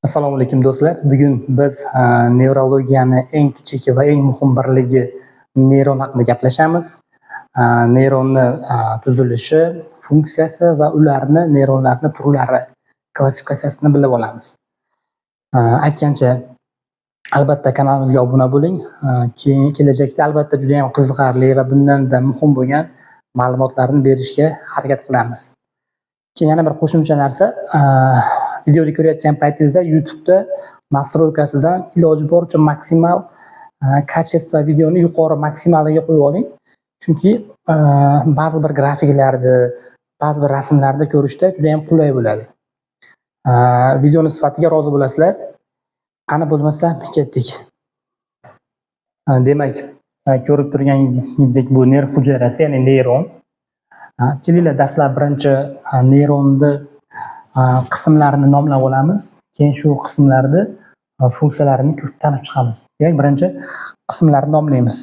Assalomu alaykum do'stlar. Bugun biz nevrologiyani eng kichik va eng muhim birligi neyron haqida gaplashamiz. Neyronni tuzilishi, funksiyasi va neyronlarning turlari klassifikatsiyasini bilib olamiz. Aytgancha, albatta kanalimizga obuna bo'ling. Kelajakda albatta juda ham qiziqarli va bundan-da muhim bo'lgan ma'lumotlarni berishga harakat qilamiz. Keyin yana bir qo'shimcha narsa, videoni ko'rayotgan paytingizda YouTube'da nastroykasidan iloji boricha maksimal kачество videoni yuqori maksimaliga qo'yib oling. Chunki ba'zi bir grafiklarni, ba'zi bir rasmlarni ko'rishda juda ham qulay bo'ladi. Videoni sifatiga rozi bo'lasizlar. Qani bo'lmasa ketdik. Demak, ko'rib turganingizdek bu nerv hujayrasi, ya'ni neyron. Kelinglar dastlab birinchi neyronni qismlarini nomlab olamiz. Keyin shu qismlarni funksiyalarini tanib chiqamiz. Demak, birinchi qismlarni nomlaymiz.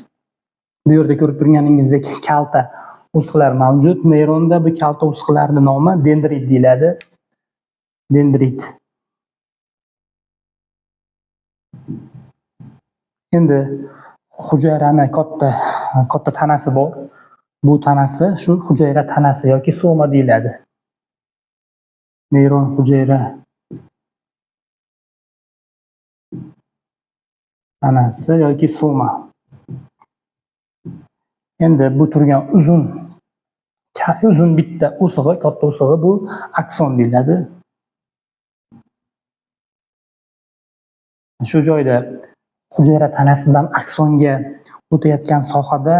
Bu yerda ko'rib turganingizdek kalta o'siqlar mavjud. Neyronda bu kalta o'siqlarning nomi dendrit deyiladi. Dendrit. Endi hujayrani katta tanasi bor. Bu tanasi shu hujayra tanasi yoki soma deyiladi. Neyron hujayra tanasi yoki soma. Endi bu turgan uzun bitta o'sig'i, katta o'sig'i bu akson deyiladi. Shu joyda hujayra tanasidan aksonga o'tayotgan sohada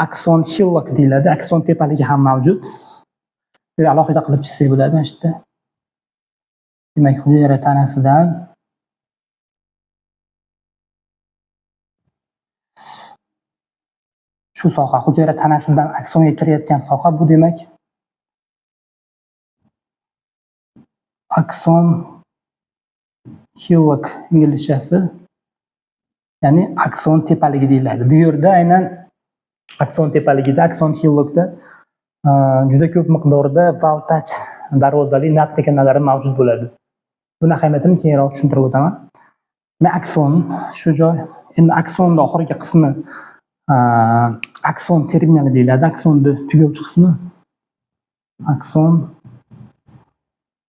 akson hillock deyiladi. Akson tepaligi ham mavjud. Alohida qilib chizsak bo'ladi mana shu yerda. Demak, hujayra tanasidan shu soha, hujayra tanasidan aksonga kirayotgan soha bu demak akson hillock inglizchasi, ya'ni akson tepaligi deyiladi. Bu yerda aynan akson tepaligida, akson hillockda juda ko'p miqdorda voltaj darvozali natriy kanallari mavjud bo'ladi. Buni ahamiyatini keyinroq tushuntirib o'taman. Akson shu joy. Endi aksonning oxirgi qismi akson terminali deyiladi. Aksonni tugovchi qismi akson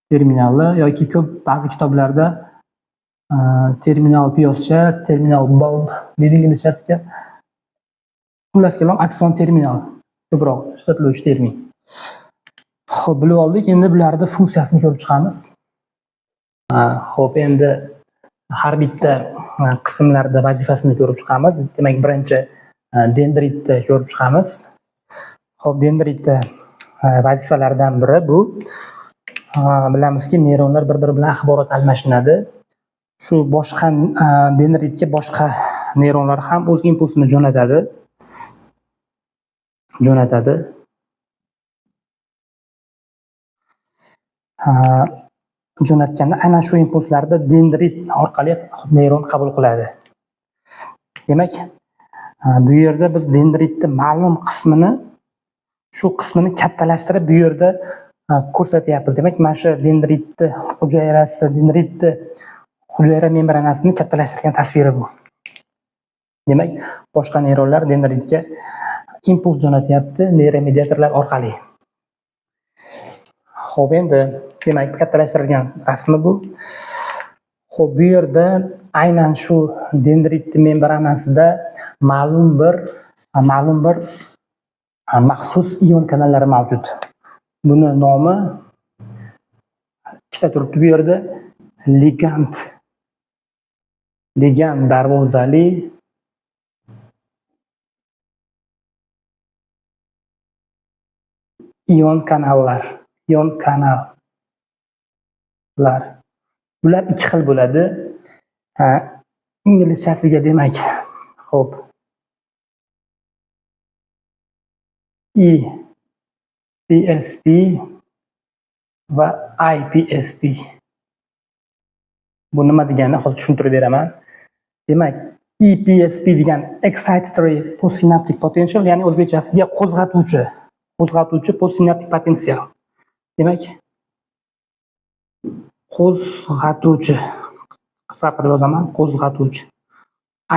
terminali yoki ko'p ba'zi kitoblarda terminal piyoscha, terminal bulb deyiladi inglizchasiga. Xullas kalom akson terminal ko'proq ishlatiluvchi termin. Xo'p, bilib oldik. Endi bularning funksiyasini ko'rib chiqamiz. Xo'p, endi har bitta qismlarda vazifasini ko'rib chiqamiz. Demak, birinchi dendritni ko'rib chiqamiz. Xo'p, dendritda vazifalaridan biri bu, bilamizki, neyronlar bir-biri bilan axborot almashinadi. Shu boshqa dendritga boshqa neyronlar ham o'z impulsini jo'natadi. Jo'natganda aynan shu impulslarni dendrit orqali neyron qabul qiladi. Demak, bu yerda biz dendritning ma'lum shu qismini kattalashtirib bu yerda ko'rsatyapmiz. Demak, mana shu dendritning hujayra membranasini kattalashtirgan tasviri bu. Demak, boshqa neyronlar dendritga impuls jo'natyapti neyromediatorlar orqali. Xo'p, endi demak, kattalashtirilgan rasmi bu. Xo'p, bu yerda aynan shu dendrit membranasida ma'lum bir maxsus ion kanallari mavjud. Buni nomi ikkita turibdi bu yerda. Ligand darvozali ion kanallar. Bular ikki xil bo'ladi. Inglizchasiga demak, xo'p, EPSP va IPSP. Bu nima degani hozir tushuntirib beraman. Demak, EPSP degan excitatory postsynaptic potential, ya'ni o'zbekchasiga qo'zg'atuvchi postsynaptic potensial. Demak, qo'zg'atuvchi qisqa qilib yozaman, qo'zg'atuvchi.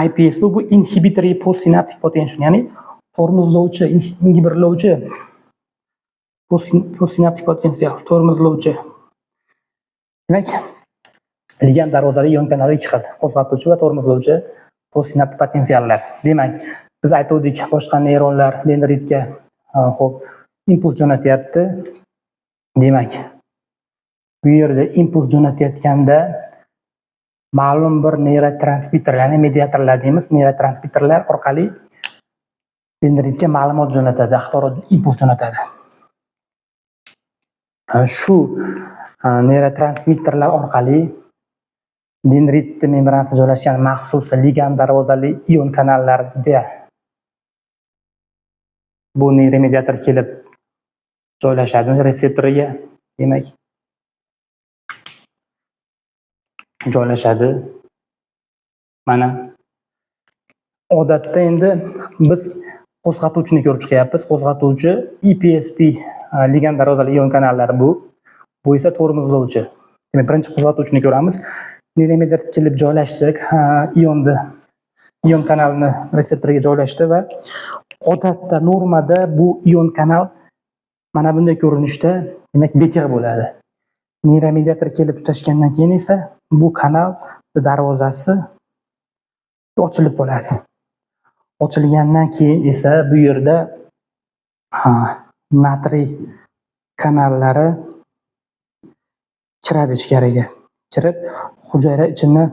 IPS bu inhibitory postsynaptic potential, ya'ni tormozlovchi, ingiberlovchi postsynaptic potensial, tormozlovchi. Demak, ligand darvozali ion kanali ikki xil: qo'zg'atuvchi va tormozlovchi postsynaptik potensiallar. Demak, biz aytdik, boshqa neyronlar dendritga impuls jo'natyapti. Demak, bu yerda impuls jo'natayotganda ma'lum bir neyrotransmitter, ya'ni mediatorlar deymiz, neyrotransmitterlar orqali dendritga ma'lumot jo'natadi, axborot, impuls jo'natadi. Shu neyrotransmitterlar orqali dendrit membranasida joylashgan maxsus ligand darvozali ion kanallarida bu neyromediator kelib joylashadi reseptoriga, demak joylashadi. Mana odatda endi biz qo'zg'atuvchini ko'rib chiqyapmiz. Qo'zg'atuvchi EPSP ligand darvozali ion kanallari bu esa tormozlovchi. Demak, birinchi qo'zg'atuvchini ko'ramiz. Neyromediator kelib joylashdik, ion kanalni reseptoriga joylashdi va odatda normada bu ion kanal mana bunday ko'rinishda, demak, bekor bo'ladi. Neyromediator kelib tutashgandan keyin esa bu kanal darvozasi ochilib qoladi. Ochilgandan keyin esa bu yerda natriy kanallari kiradi ichkariga. Kirib, hujayra ichini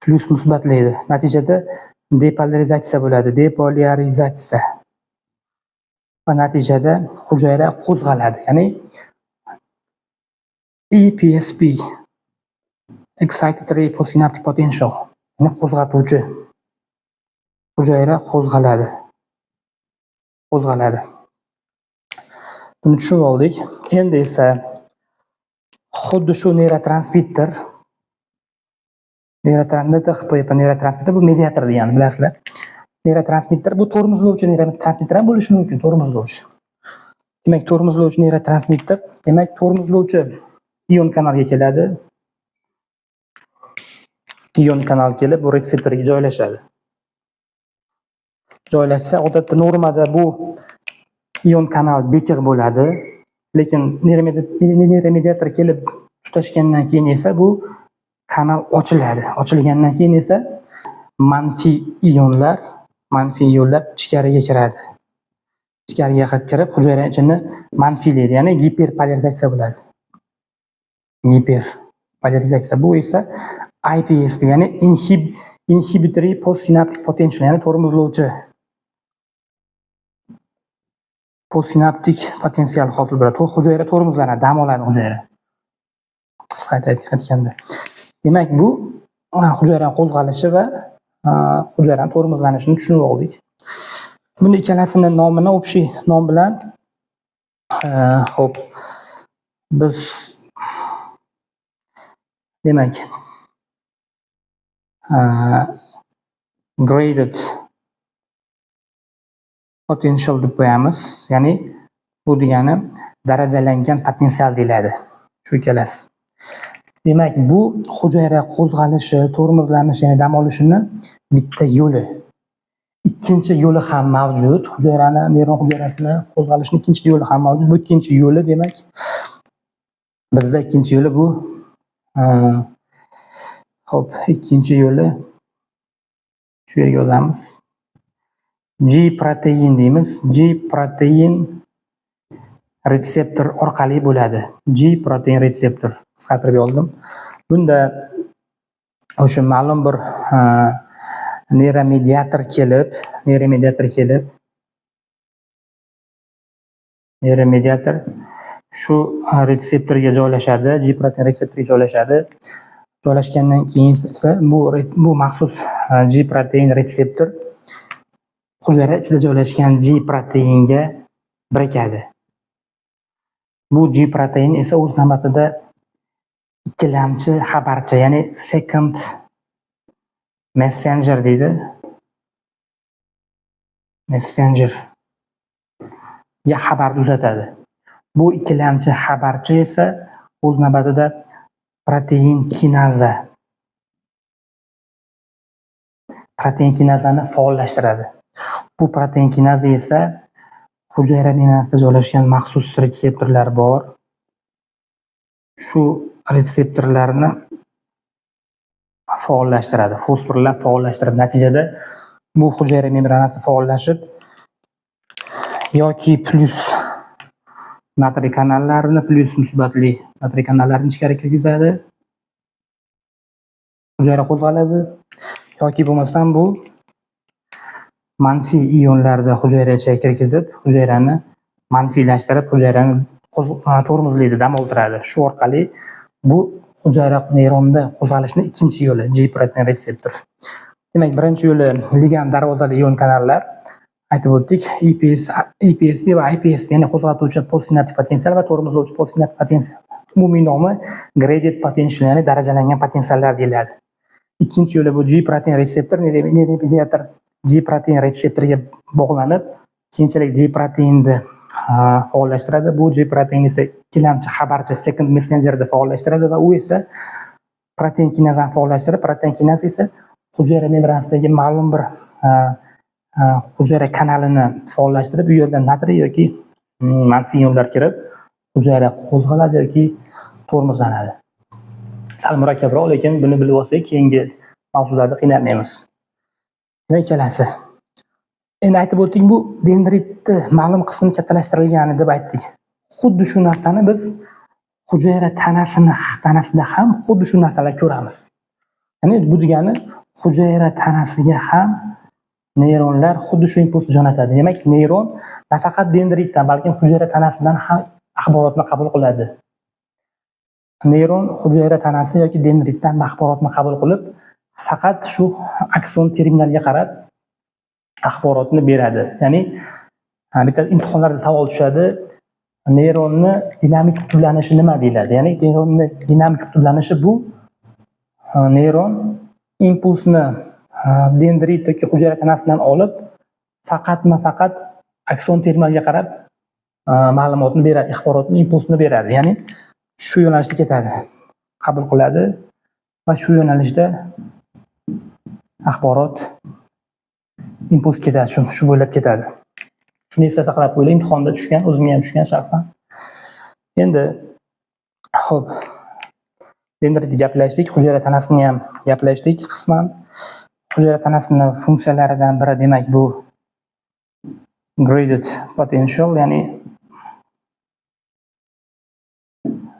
plyus musbatlaydi. Natijada depolarizatsiya bo'ladi, depolarizatsiya. Va natijada hujayra qo'zg'aladi. Ya'ni EPSP, excitatory postsynaptic potential, ya'ni qo'zg'atuvchi. Hujayra qo'zg'aladi. Buni tushunib oldik. Endi esa xuddi shu neyrotransmitter bu mediator degani, bilasizlar. Neyrotransmitter bu tormozlovchi neyrotransmitter ham bo'lishi mumkin, tormozlovchi. Demak, tormozlovchi neyrotransmitter, demak, tormozlovchi ion kanalga keladi. Ion kanal kelib bu reseptorga joylashadi. Joylashsa, odatda normada bu ion kanal bekor bo'ladi, lekin neyromediator kelib tutashgandan keyin esa bu kanal ochiladi. Ochilgandan keyin esa manfiy ionlar ichkariga kiradi. Ichkariga kirib, hujayra ichini manfiylaydi, ya'ni giperpolarizatsiya bo'ladi. Giperpolarizatsiya bu esa IPSP, ya'ni inhibitory postsynaptic potential, ya'ni tormozlovchi postsynaptik potensial hosil bo'ladi. Hujayra tormozlanadi, dam oladi hujayra. Qisqa aytganda. Demak, bu hujayra qo'zg'alishi va hujayra tormozlanishini tushunib oldik. Buni ikkalasini nomini общий nom bilan biz demak graded potential deb qo'yamiz. Ya'ni bu degani darajalangan potensial deyiladi. Shu ikkalasi. Demak, bu hujayra qo'zg'alishi, tormozlanishi, ya'ni dam olishini bitta yo'li. Ikkinchi yo'li ham mavjud. Neyron hujayrasini qo'zg'alishning ikkinchi yo'li ham mavjud. Bu ikkinchi yo'li, demak, bizda ikkinchi yo'li bu ikkinchi yo'li shu yerga yozamiz. G protein deymiz. G protein retseptor orqali bo'ladi. G protein retseptor qisqartirib yozdim. Bunda o'sha ma'lum bir neyromediator kelib shu retseptorga joylashadi, G protein retseptoriga joylashadi. Joylashgandan keyin esa bu maxsus G protein retseptor hujayra ichida joylashgan G proteinga birikadi. Bu G protein esa o'z navbatida ikkilamchi xabarchi, ya'ni second messenger deydi. Messenger ya xabar uzatadi. Bu ikkilamchi xabarchi esa o'z navbatida protein kinaza protein kinazani faollashtiradi. Bu protein kinaza esa hujayra membrasida joylashgan maxsus retseptorlar bor. Shu retseptorlarni faollashtiradi, fosforlab faollashtirib, natijada bu hujayra membranasi faollashib yoki plus natriy kanallarini, plus musbatli natriy kanallarini ichkari kirgizadi, hujayra qo'zg'aladi, yoki bo'lmasam bu manfiy ionlarni hujayra ichiga kirgizib, hujayrani manfiylashtirib, hujayrani tormozlaydi, dam oldiradi. Shu orqali bu hujayra neyronda qo'zg'alishning ikkinchi yo'li G-protein retseptor. Demak, birinchi yo'li ligand darvozali ion kanallar. Aytib o'tdik, EPSP va IPSP, ya'ni qo'zg'atuvchi postsinaptik potensial va tormozlovchi postsinaptik potensial. Umumiy nomi gradient potential, ya'ni darajalangan potensiallar deyiladi. Ikkinchi yo'li bu G-protein retseptor, mediator G-protein retseptoriga bog'lanib, keyinchalik G-proteinni faollashtiradi. Bu G-protein esa ikkilamchi xabarchi second messengerni faollashtiradi va u esa protein kinazani faollashtirib, protein kinaz esa hujayra membrasidagi ma'lum bir hujayra kanalini faollashtirib, u yerda natriy yoki manfiy ionlar kirib, hujayra qo'zg'aladi yoki tormozlanadi. Sal murakkabroq, lekin buni bilib olsak, keyingi mavzularda qiynalmaymiz. Ikkalasi. Endi aytib o'tdik, bu dendritni ma'lum qismini kattalashtirilgani deb aytdik. Xuddi shu narsani biz hujayra tanasida ham xuddi shu narsalar ko'ramiz. Ya'ni bu degani hujayra tanasiga ham neyronlar xuddi shu impulsni jo'natadi. Demak, neyron nafaqat dendritdan, balki hujayra tanasidan ham axborotni qabul qiladi. Neyron hujayra tanasi yoki dendritdan axborotni qabul qilib, faqat shu akson terminalga qarab axborotni beradi. Ya'ni bitta imtihonlarda savol tushadi. Neyronni dinamik qutblanishi nima deyiladi? Ya'ni neyronning dinamik qutblanishi bu neyron impulsni dendrit yoki hujayra tanasidan olib, faqat akson terminalga qarab ma'lumotni beradi, axborotni, impulsni beradi. Ya'ni shu yo'nalishda ketadi, qabul qiladi va shu yo'nalishda axborot, impuls ketadi, shu bo'ylab ketadi. Shuni esda saqlab qo'ying, imtihonda tushgan, o'zimga ham tushgan shaxsan. Endi xo'p, dendritni gaplashdik, hujayra tanasini ham gaplashdik qisman. Hujayra tanasining funksiyalaridan biri demak bu gradient potential, ya'ni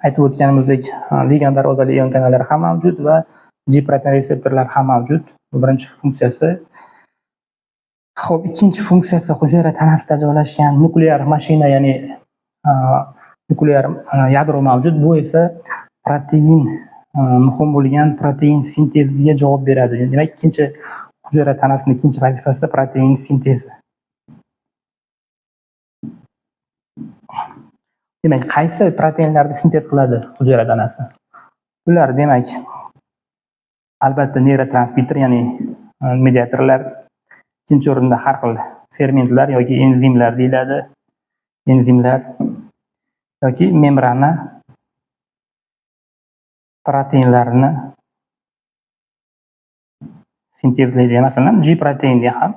aytib o'tganimizdek ligand darvozali ion kanallari ham mavjud va G-protein retseptorlar ham mavjud. Bu birinchi funksiyasi. Xo'p, ikkinchi funksiyasi hujayra tanasida joylashgan nuklear mashina, ya'ni nuklear yadro mavjud. Bu esa protein, muhim bo'lgan protein sinteziga javob beradi. Demak, ikkinchi hujayra tanasining ikkinchi vazifasi protein sintezi. Demak, qaysi proteinlarni sintez qiladi hujayra tanasi? Ular demak, albatta neyrotransmitter, ya'ni mediatorlar, ikkinchi o'rinda har xil fermentlar yoki enzimlar deyiladi. Enzimlar yoki membrana proteinlarni sintezlaydi. Masalan, G-proteinni ham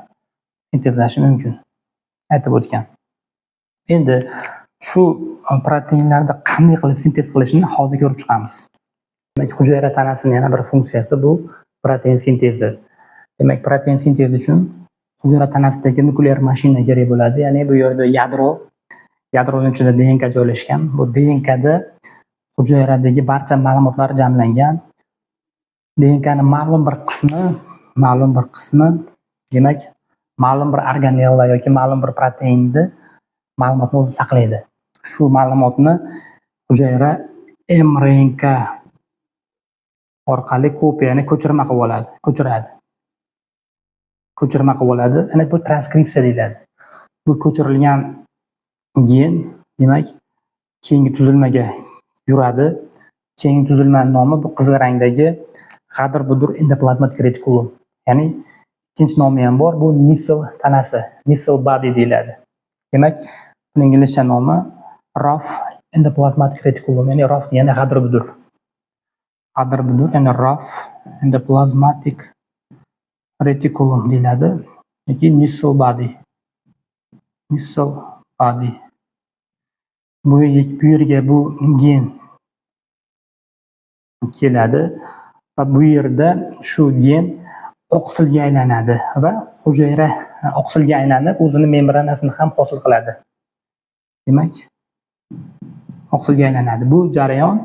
sintezlashi mumkin. Aytib o'tgan. Endi shu proteinlarni qanday qilib sintez qilishini hozir ko'rib chiqamiz. Demak, hujayra tanasining yana bir funksiyasi bu protein sintezi. Demak, protein sintezi uchun hujayra tanasidagi nuklear mashina kerak bo'ladi. Ya'ni bu yerda yadroning ichida DNK joylashgan. Bu DNKda hujayradagi barcha ma'lumotlar jamlangan. DNKning ma'lum bir qismi demak, ma'lum bir organella yoki ma'lum bir proteinni ma'lumotni o'zi saqlaydi. Shu ma'lumotni hujayra mRNK orqali kopiyani ko'chirma qilib oladi, ko'chirma qilib oladi. Ana bu transkripsiya deyiladi. Bu ko'chirilgan gen, demak, keyingi tuzilmaga yuradi. Keyingi tuzilma nomi bu qizil rangdagi g'adir-budur endoplazmatik retikulum. Ya'ni ikkinchi nomi ham bor, bu Nissl tanasi, Nissl body deyiladi. Demak, buning inglizcha nomi rough endoplazmatic reticulum, ya'ni rough degani g'adir-budur. G'adir-budur, ya'ni rough endoplasmatic reticulum deyiladi yoki nissl body. Bu yerga bu gen keladi va bu yerda shu gen oqsilga aylanadi va hujayra oqsilga aylanib o'zini membranasini ham hosil qiladi. Demak, oqsilga aylanadi. Bu jarayon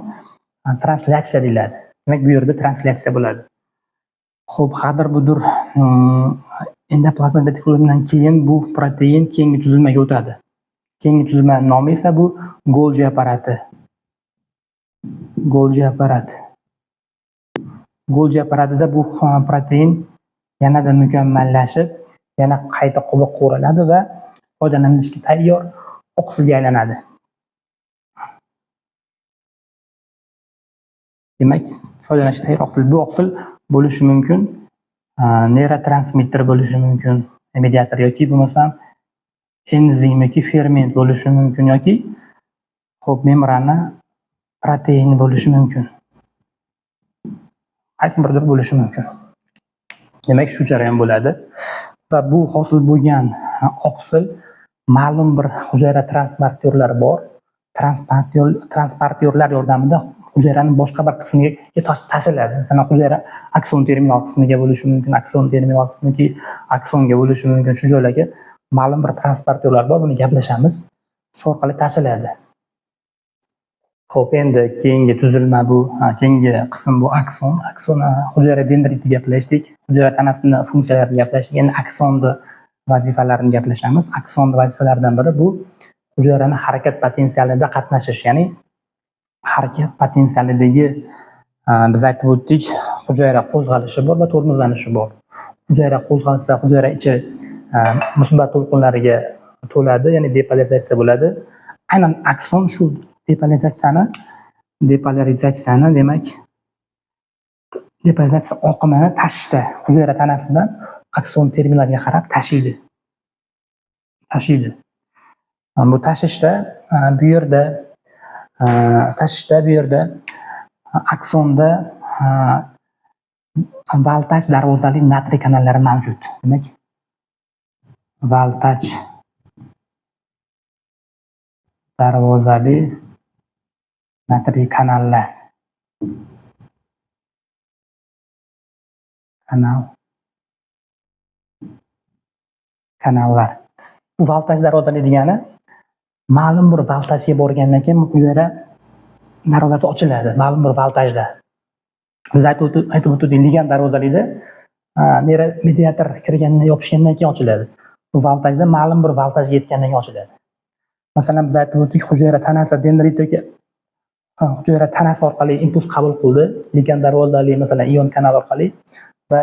translyatsiya deyiladi. Demak, bu yerda translyatsiya bo'ladi. Xo'p, qadr budur endoplazmik retikulumdan keyin bu protein keyingi tuzilmaga o'tadi. Keyingi tuzilma nomi esa bu Golgi apparati. Golgi apparatida bu protein yanada mukammallashib, yana qayta qubiqqa o'raladi va foydalanishga tayyor oqsilga aylanadi. Demak, foydalanishga tayyor oqsil. Bu oqsil bo'lishi mumkin, neyrotransmitter bo'lishi mumkin, mediator yoki bo'lmasam enzim yoki ferment bo'lishi mumkin yoki membrana protein bo'lishi mumkin. Qaysi biridir bo'lishi mumkin. Demak, shu jarayon bo'ladi va bu hosil bo'lgan oqsil ma'lum bir hujayra transportyorlar bor. Transportyorlar yordamida hujayraning boshqa bir qismiga tashiladi. Masalan, hujayra akson terminal qismiga bo'lishi mumkin, akson terminal qismiki aksonga bo'lishi mumkin. Shu joylarga ma'lum bir transportyorlar bor, buni gaplashamiz. Shu orqali tashiladi. Xo'p, endi keyingi tuzilma bu, keyingi qism bu akson. Akson hujayra dendritiga gaplashdik, hujayra tanasini funksiyalarini gaplashdik. Endi aksonni vazifalarini gaplashamiz. Aksonni vazifalaridan biri bu hujayraning harakat potensialida qatnashish, ya'ni harakat potensialidagi biz aytib o'tdik, hujayra qo'zg'alishi bor va tormozlanishi bor. Hujayra qo'zg'alsa, hujayra ichi musbat to'lqinlariga to'ladi, ya'ni depolarizatsiya bo'ladi. Aynan akson shu depolarizatsiyani demak depolarizatsiya oqimini tashishda hujayra tanasidan akson terminalga qarab tashiydi. Bu tashishda bu yerda aksonda voltaj darvozali natriy kanallari mavjud. Demak, voltaj darvozali natriy kanallar. Bu voltaj darvozali degani ma'lum bir voltajga borgandan keyin hujayra darvozasi ochiladi, ma'lum bir voltajda. Biz aytib o'tdik, ligand darvozalikda neyromediator kirgandan yopishgandan keyin ochiladi. Bu voltajda ma'lum bir voltajga yetgandan keyin ochiladi. Masalan, biz aytib o'tdik, hujayra tanasi dendrit yoki hujayra tanasi orqali impuls qabul qildi, ligand darvozali masalan ion kanal orqali va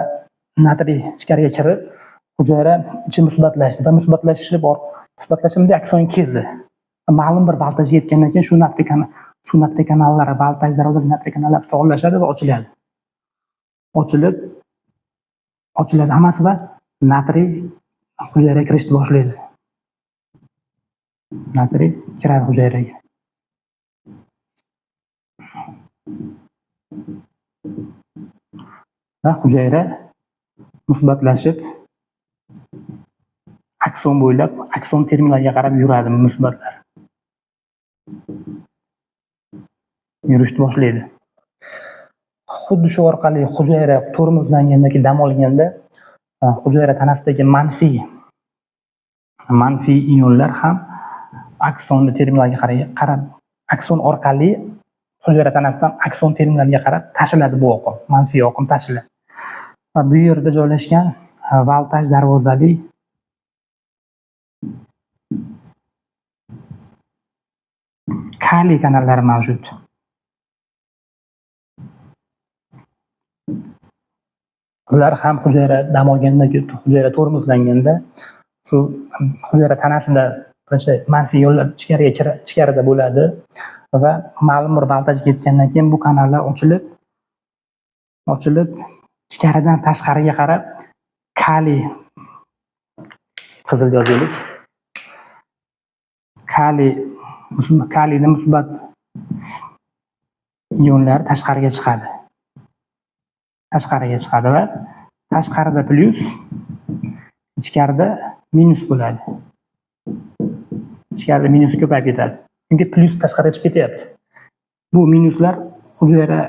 natriy ichkariga kirib, hujayra ichi musbatlashdi va musbatlashimda akson keldi. Ma'lum bir voltajga yetgandan keyin shu natriy kanallar, voltaj darvozali natriy kanallar faollashadi va ochiladi. Ochiladi hammasi va natriy hujayraga kirishni boshlaydi. Natriy kiradi hujayraga. Va hujayra musbatlashib akson bo'ylab akson terminalga qarab yuradi, musbatlar yurishni boshlaydi. Xuddi shu orqali hujayra tormozlanganda yoki dam olganda hujayra tanasidagi manfiy ionlar ham aksonni terminalga qarab akson orqali hujayra tanasidan akson terminalga qarab tashiladi bu oqim, manfiy oqim tashiladi. Va bu yerda joylashgan voltaj darvozali kaliy kanallari mavjud. Ular ham hujayra dam olganda, hujayra tormozlanganda shu hujayra tanasida birinchi manfiy yo'llar ichkarida bo'ladi va ma'lum bir voltajga yetgandan keyin bu kanallar ochilib ichkaridan tashqariga qarab kaliy, qizil yozaylik, kaliyni musbat ionlar tashqariga chiqadi va tashqarida plyus, ichkarida minus bo'ladi. Ichkarida minus ko'payib ketadi. Chunki plyus tashqariga chiqib ketyapti. Bu minuslar hujayra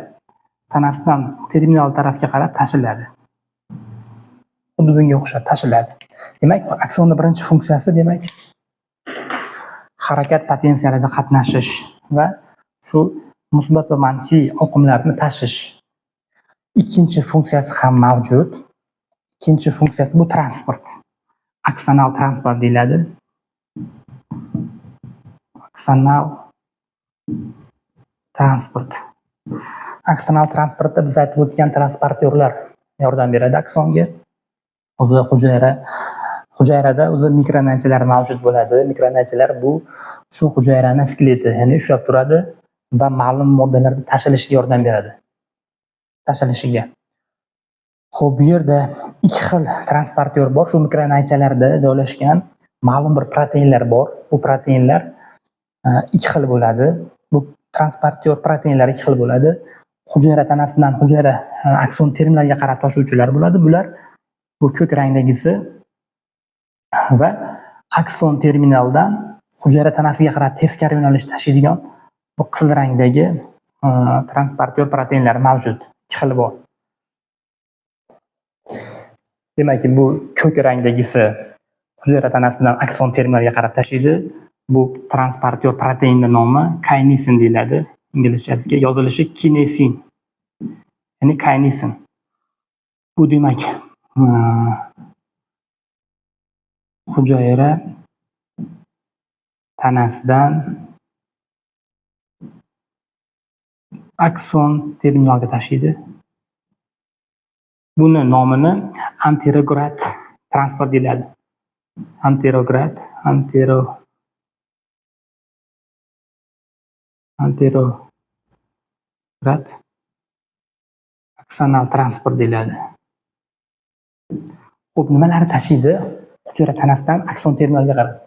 tanasidan terminal tarafga qarab tashiladi. Xuddi bunga o'xshab tashiladi. Demak, aksonning birinchi funksiyasi demak harakat potensiyalida qatnashish va shu musbat va manfiy oqimlarni tashish. Ikkinchi funksiyasi ham mavjud. Ikkinchi funksiyasi bu transport. Aksonal transport deyiladi. Aksonal transport. Aksonal transportda biz aytib o'tgan transportyorlar yordam beradi aksonga. O'zi hujayrada o'zi mikronaychalar mavjud bo'ladi. Mikronaychalar bu shu hujayrani skeleti, ya'ni ushlab turadi va ma'lum moddalarni tashilishiga yordam beradi. Tashilishiga. Xo'p, bu yerda ikki xil transportyor bor. Shu mikronaychalarda joylashgan ma'lum bir proteinlar bor. Bu proteinlar ikki xil bo'ladi. Bu transportyor proteinlar ikki xil bo'ladi. Hujayra tanasidan hujayra akson terminalga qarab toshuvchilar bo'ladi. Bular bu ko'k rangdagisi va akson terminaldan hujayra tanasiga qarab teskari yo'nalish tashiydigan bu qizil rangdagi transportyor proteinlar mavjud. Ikki xil bor. Demak, bu ko'k rangdagisi hujayra tanasidan akson terminalga qarab tashiydi. Bu transportyor proteinning nomi kinesin deyiladi. Inglizchasiga yozilishi kinesin. Ya'ni kinesin. Bu demak hujayra tanasidan akson terminalga tashiydi. Buni nomini anterograd transport deyiladi. Anterograd aksonal transport deyiladi. Xo'p, nimalarni tashiydi? Hujayra tanasidan akson terminalga qarab.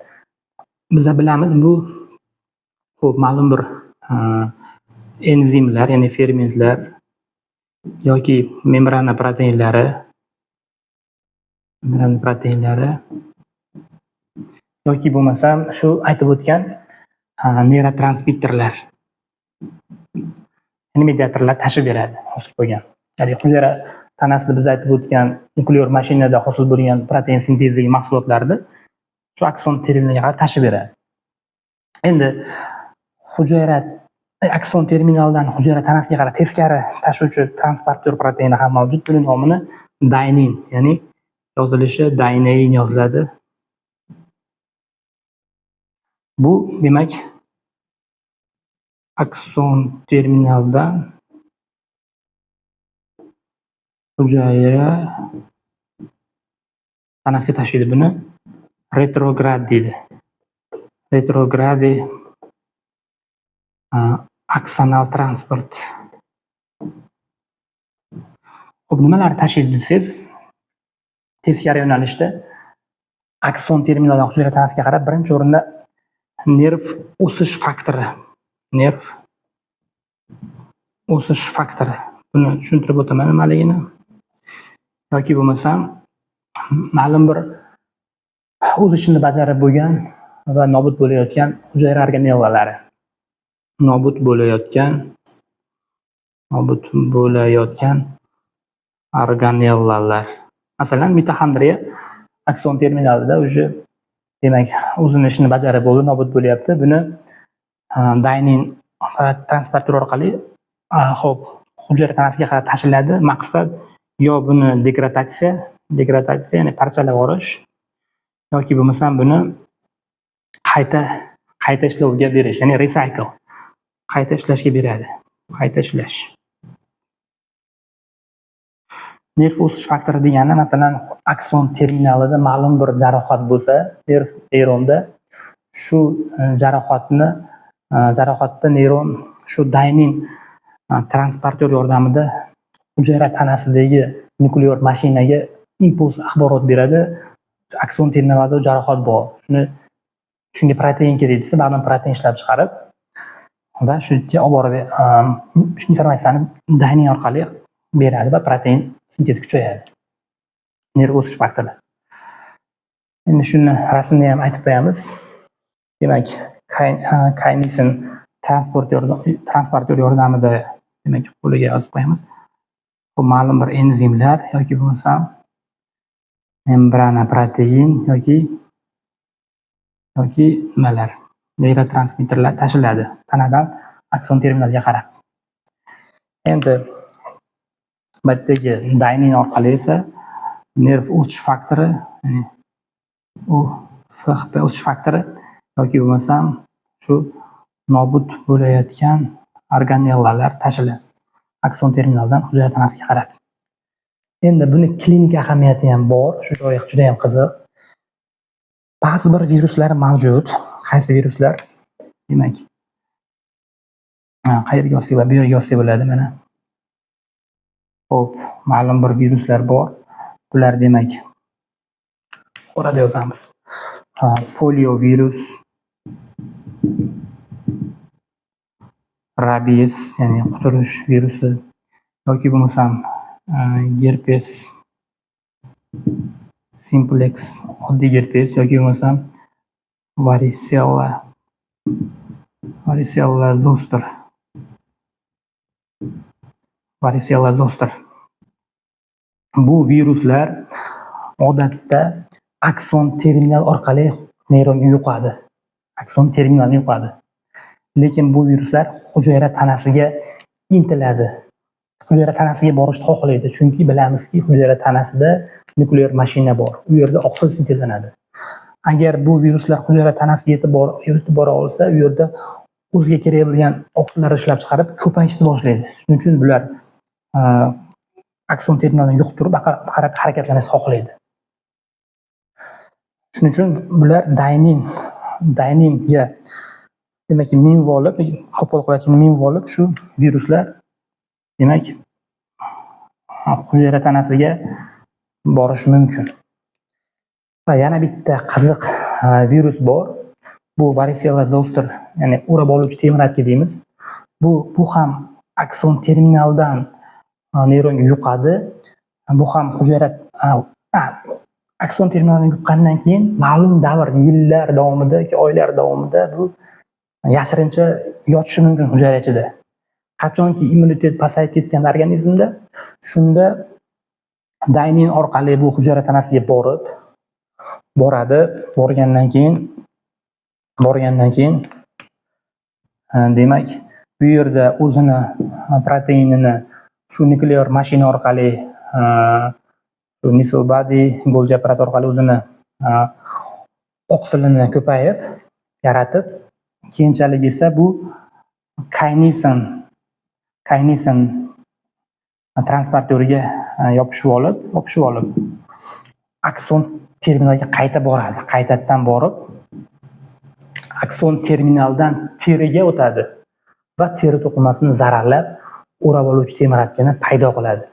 Biz bilamiz, bu xo'p ma'lum bir enzimlar, ya'ni fermentlar yoki membrana proteinlari yoki bo'lmasam shu aytib o'tgan neyrotransmitterlar, ya'ni mediatorlar tashib beradi, hosil bo'lgan. Ya'ni hujayra tanasida biz aytib o'tgan nuklear mashinada hosil bo'lgan protein sintezidagi mahsulotlarni shu akson terminalga qarab tashib beradi. Endi hujayra akson terminaldan hujayra tanasiga qarab teskari tashuvchi transportyor proteini ham mavjud. Buning nomini dynein, ya'ni yozilishi dynein yoziladi. Bu demak akson terminaldan hujayra tanasiga tashiydi. Buni retrograd deydi. Retrograde aksonal transport. Xo'p, nimalar tashiydi desangiz, teskari yo'nalishda akson terminaldan hujayra tanasiga qarab birinchi o'rinda nerv o'sish faktori. Buni tushuntirib o'taman nimaligini. Yoki bo'lmasam ma'lum bir o'z ishini bajarib bo'lgan va nobud bo'layotgan hujayra organellalari. Nobud bo'layotgan organellalar. Masalan, mitoxondriya akson terminalida o'zi demak o'zini ishini bajarib bo'ldi, nobud bo'lyapti. Buni dynein transportyor orqali xo'p hujayra tanasiga qarab tashiladi. Maqsad yo buni degradatsiya, ya'ni parchalab yuborish yoki bo'lmasam buni qayta ishlovga berish, ya'ni recycle, qayta ishlashga beradi. Qayta ishlash. Nerv o'sish faktori degani, masalan, akson terminalida ma'lum bir jarohat bo'lsa, nerv neyronda, shu jarohatda neyron shu dynein transportyor yordamida hujayra tanasidagi nuklear mashinaga impuls axborot beradi. Akson terminalida jarohat bor. Shunga protein kerak desa, ma'lum protein ishlab chiqarib va shu yerga olib borib shu informatsiyani dynein orqali beradi va protein sintezi kuchayadi. nerv o'sish faktori. Endi shuni rasmni ham aytib qo'yamiz. Demak, kaynisin transportyor yordamida demak qo'liga yozib qo'yamiz. Bu ma'lum bir enzimlar yoki bo'lmasa membrana protein yoki nimalar neyrotransmitterlar tashiladi tanadan akson terminalga qarab. Endi bittagi dynin orqali esa nerv o'sish faktori, ya'ni u FHP o'sish faktori yoki bo'lmasam shu nobud bo'layotgan organellalar tashiladi akson terminaldan hujayra tanasiga qarab. Endi buni klinik ahamiyati ham bor, shu joyi juda ham qiziq. Ba'zi bir viruslar mavjud. Qaysi viruslar? Demak, qayerga yozsak, bu yerga yozsak bo'ladi mana. Xo'p, ma'lum bir viruslar bor. Bular demak orada yozamiz. Polio virus, rabies, ya'ni quturish virusi yoki bo'lmasam gerpes simplex, oddiy gerpes yoki bo'lmasam varicella zoster. Bu viruslar odatda akson terminal orqali neyronga yuqadi. Lekin bu viruslar hujayra tanasiga intiladi. Hujayra tanasiga borishni xohlaydi, chunki bilamizki, hujayra tanasida nuklear mashina bor. U yerda oqsil sintezlanadi. Agar bu viruslar hujayra tanasiga yetib bora olsa, u yerda o'ziga kerak bo'lgan oqsillarni ishlab chiqarib, ko'payishni boshlaydi. Shuning uchun bular akson terminalni yuqtirib, qarab harakatlanishni xohlaydi. Shuning uchun bular dyninga demak minib olib, qo'pol qilib minib olib, shu viruslar demak hujayra tanasiga borishi mumkin. Va yana bitta qiziq virus bor. Bu varicella zoster, ya'ni o'rab oluvchi temiratki deymiz. Bu ham akson terminaldan neyronga yuqadi. Bu ham hujayra akson terminaldan yuqqandan keyin ma'lum davr, yillar davomida yoki oylar davomida bu yashirincha yotishi mumkin hujayra ichida. Qachonki immunitet pasayib ketgan organizmda, shunda dynin orqali bu hujayra tanasiga boradi. Borgandan keyin demak bu yerda o'zini proteinini shu nuklear mashina orqali Nisl body Golgi apparat orqali o'zini oqsilini ko'payib, yaratib, keyinchalik esa bu kaynisin transportyoriga yopishib olib akson terminalga qaytadan borib akson terminaldan teriga o'tadi va teri to'qimasini zararlab o'rab oluvchi temiratkani paydo qiladi.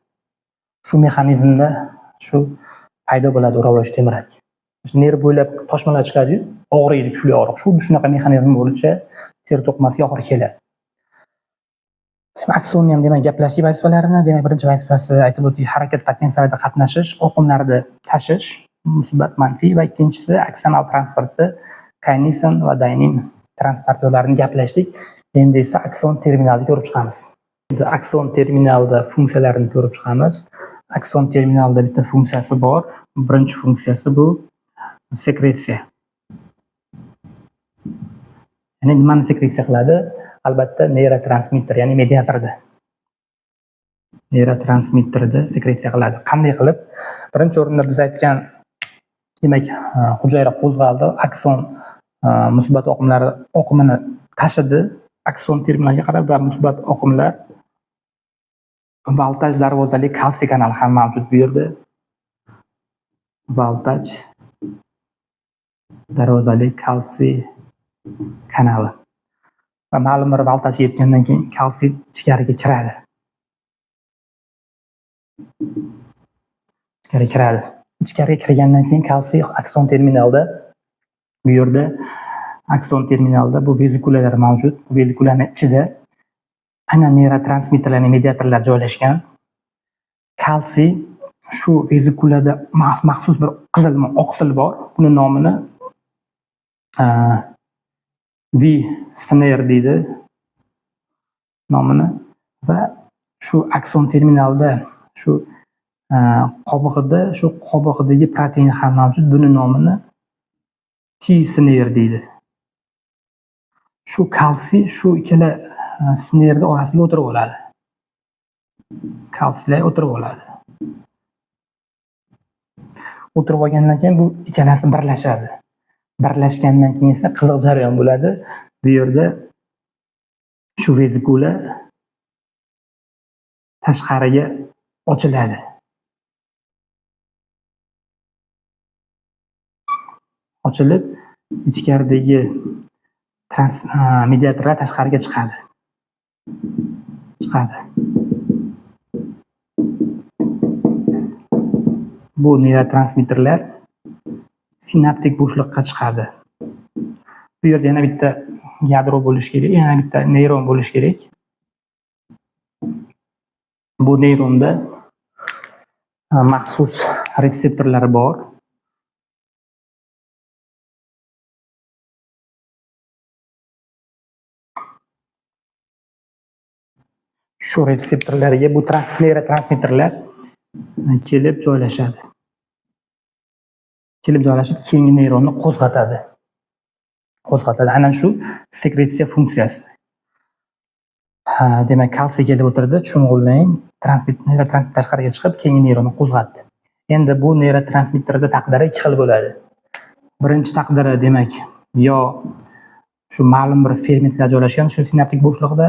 Shu mexanizmda paydo bo'ladi o'rab oluvchi temiratki. Nerv bo'ylab toshmalar chiqadi-yu, og'riydi, kuchli og'riq. Shunaqa mexanizm bo'licha teri to'qimasiga oxiri keladi. Aksonni ham demak gaplashib vazifalarini, demak birinchi vazifasi aytib o'tdik, harakat potensiyalida qatnashish, oqimlarni tashish, musbat, manfiy, va ikkinchisi aksional transportda kaynisin va dynin transportyorlarini gaplashdik. Endi esa akson terminalni ko'rib chiqamiz. Akson terminalda funksiyalarini ko'rib chiqamiz. Akson terminalda bitta funksiyasi bor. Birinchi funksiyasi bu sekretsiya. Ya'ni nimani sekretsiya qiladi? Albatta neyrotransmitter, ya'ni mediatorda. Neyrotransmitterda sekretsiya qiladi. Qanday qilib? Birinchi o'rinda biz aytgan, demak, hujayra qo'zg'aldi, akson musbat oqimini tashidi, akson terminalga qarab, va musbat oqimlar voltaj darvozali kalsiy kanali ham mavjud bu yerda. Voltaj darvozali kalsiy kanali. Va ma'lum bir voltaj yetgandan keyin kalsiy ichkariga kiradi. Ichkariga kirgandan keyin kalsiy akson terminalda, bu yerda akson terminalda bu vezikulalar mavjud. Bu vezikulaning ichida aynan neyrotransmitterlar, mediatorlar joylashgan. Kalsiy shu vezikulada maxsus bir qizilmi oq sil bor. Buni nomini V-snare deydi nomini va shu akson terminalda shu qobig'idagi protein ham mavjud. Buni nomini T-snare deydi. Shu kalsiy shu ikkala snare'ni orasiga o'tirib oladi. Kalsiylar o'tirib oladi. O'tirib olgandan keyin bu ikkalasi birlashadi. Birlashgandan keyin esa qiziq jarayon bo'ladi. Bu yerda shu vezikula tashqariga ochiladi. Ochilib, ichkaridagi mediatorlar tashqariga chiqadi. Bu neyrotransmitterlar sinaptik bo'shliqqa chiqadi. Bu yerda yana bitta yadro bo'lishi kerak, yana bitta neyron bo'lishi kerak. Bu neyronda maxsus retseptorlar bor. Shu retseptorlarga bu neyrotransmitterlar kelib joylashadi. Joylashib keyingi neyronni qo'zg'atadi. Aynan shu sekretsiya funksiyasi. Demak, kalsiy kelib o'tirdi, cho'ng'ildan neyrotransmitter tashqariga chiqib, keyingi neyronni qo'zg'atdi. Endi bu neyrotransmitterda taqdiri ikki xil bo'ladi. Birinchi taqdiri demak, yo shu ma'lum bir fermentlar joylashgan shu sinaptik bo'shliqda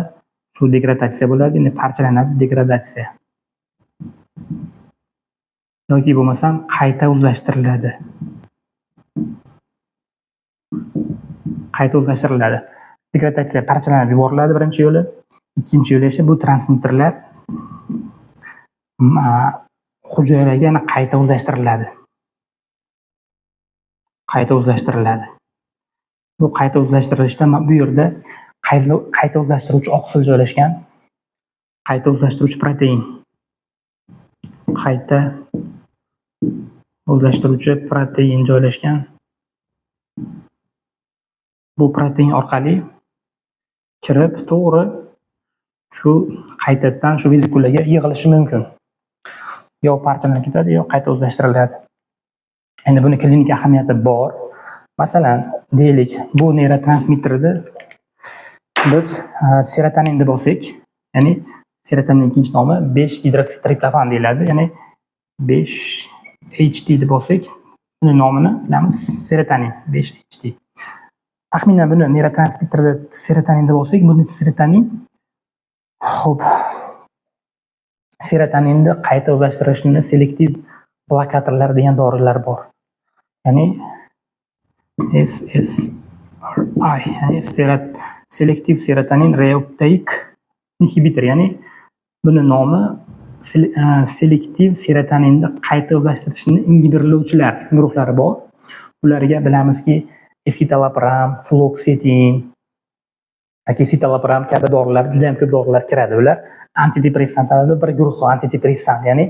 shu degradatsiya bo'ladi, ya'ni parchalanadi, degradatsiya. Yoki bo'lmasam qayta o'zlashtiriladi. Degradatsiya parchalanib yuboriladi birinchi yo'li. Ikkinchi yo'li esa bu transmitterlar hujayraga yana qayta o'zlashtiriladi. Bu qayta o'zlashtirilishda bu yerda qayta o'zlashtiruvchi oqsil joylashgan. Qayta o'zlashtiruvchi protein. Qayta o'zlashtiruvchi protein joylashgan. Bu protein orqali kirib, to'g'ri shu qaytadan shu vezikulaga yig'ilishi mumkin. Yo parchalanib ketadi, yo qayta o'zlashtiriladi. Endi buni klinik ahamiyati bor. Masalan, deylik, bu neyrotransmitterda biz serotonin deb olsak, ya'ni serotoninning ikkinchi nomi 5-gidroksitriptofan deyiladi, ya'ni 5-HT deb olsak, buni nomini bilamiz, serotonin 5-HT. Taxminan buni neyrotransmitterda serotonin deb olsak, buni serotonin serotoninni qayta o'zlashtirishni selektiv blokatorlar degan dorilar bor. Ya'ni SSRI, ya'ni selektiv serotonin reuptake inhibitor, ya'ni buni nomi selektiv serotoninni qayta o'zlashtirishni ingiberlovchilar guruhlari bor. Ularga bilamizki, escitalopram, fluoxetin yoki citalopram kabi dorilar, juda ham ko'p dorilar kiradi. Ular antidepressantlarning bir guruhi, antidepressant, ya'ni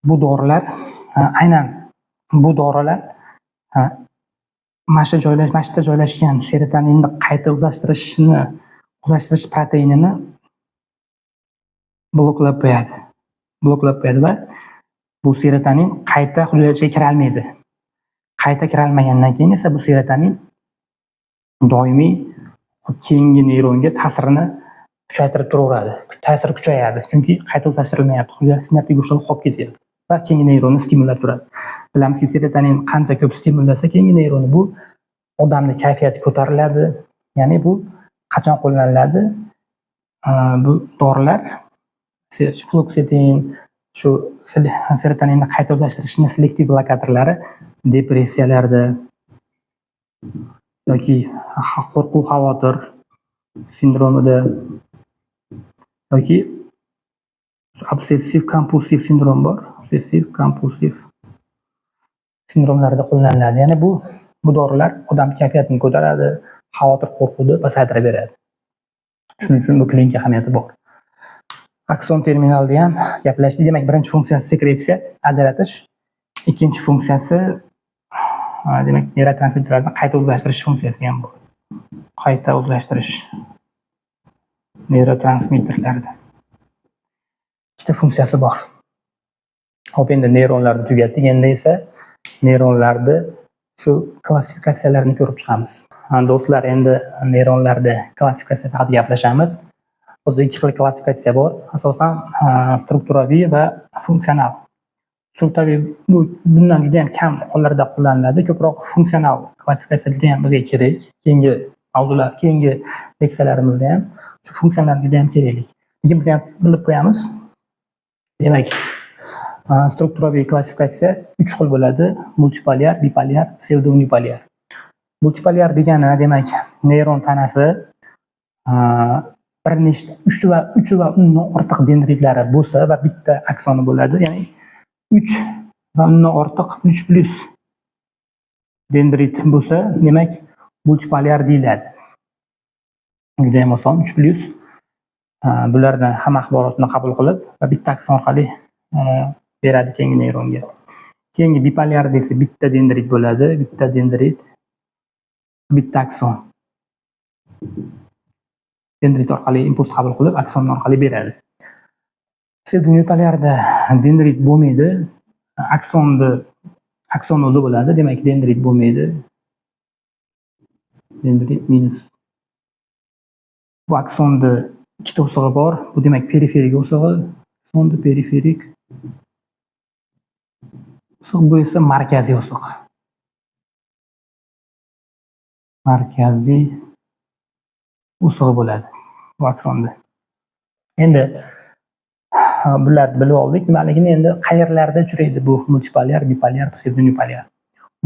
bu dorilar aynan bu dorilar mashta joylashgan serotoninni qayta o'zlashtirish proteinini bloklab qo'yadi va bu serotonin qayta hujayraga kira olmaydi. Qayta kira olmagandan keyin esa bu serotonin doimiy keyingi neyronga ta'sirini kuchaytirib turaveradi. Ta'sir kuchayadi, chunki qayta o'zlashtirilmayapti. Hujayra sinaptik bo'shlig'i qolib ketyapti va keyingi neyronni stimullab turadi. Bilamizki, serotonin qancha ko'p stimullasa keyingi neyronni, bu odamning kayfiyati ko'tariladi. Ya'ni bu qachon qo'llaniladi? Bu dorilar fluoxetin, shu serotoninni qayta o'zlashtirishni selektiv blokatorlari depressiyalarda yoki qo'rquv xavotir sindromida yoki obsessiv kompulsiv sindrom bor. Obsessiv kompulsiv sindromlarda qo'llaniladi. Ya'ni bu dorilar odam kayfiyatini ko'taradi, xavotir, qo'rquvni pasaytirib beradi. Shuning uchun bu klinik ahamiyati bor. Akson terminalida ham gaplashdik. Demak, birinchi funksiyasi sekretsiya, ajratish. Ikkinchi funksiyasi demak, neyrotransmitterlarni qayta o'zlashtirish funksiyasi ham bor. Qayta o'zlashtirish neyrotransmitterlarda. Ikkita funksiyasi bor. Hop, endi neyronlarni tugatdik. Endi esa neyronlarni shu klassifikatsiyalarini ko'rib chiqamiz. Do'stlar, endi neyronlarda klassifikatsiya haqida gaplashamiz. O'zi ikki xil klassifikatsiya bor. Asosan strukturaviy va funksional. Strukturaviy bundan juda ham kam hollarda qo'llaniladi. Ko'proq funksional klassifikatsiya juda ham bizga kerak. Keyingi mavzular, keyingi leksiyalarimizda ham shu funksiyalar juda ham kerak. Lekin buni ham bilib qo'yamiz. Demak, strukturaviy klassifikatsiya 3 xil bo'ladi: multipolyar, bipolyar, psevdounipolyar. Multipolyar degani, demak, neyron tanasi bir nechta 3 va undan ortiq dendritlari bo'lsa va bitta aksoni bo'ladi, ya'ni 3 va undan ortiq 3+ dendrit bo'lsa, demak, multipolyar deyiladi. Juda ham oson. 3+ bulardan hamma axborotni qabul qilib va bitta akson orqali beradi keyingi neyronga. Keyingi bipolyar desa bitta dendrit bo'ladi, bitta dendrit, bitta akson. Dendrit orqali impuls qabul qilib, akson orqali beradi. Psevdounipolyarda dendrit bo'lmaydi, akson o'zi bo'ladi, demak dendrit bo'lmaydi. Dendrit minus. Bu aksonni ikkita o'sig'i bor. Bu demak periferik o'sig'i, aksonni periferik o'sig'i, bu esa markaziy o'sig'i. Markaziy o'sig'i bo'ladi bu aksonda. Endi bularni bilib oldik. Nimaligini endi qayerlarda uchraydi bu multipolyar, bipolyar, psevdounipolyar.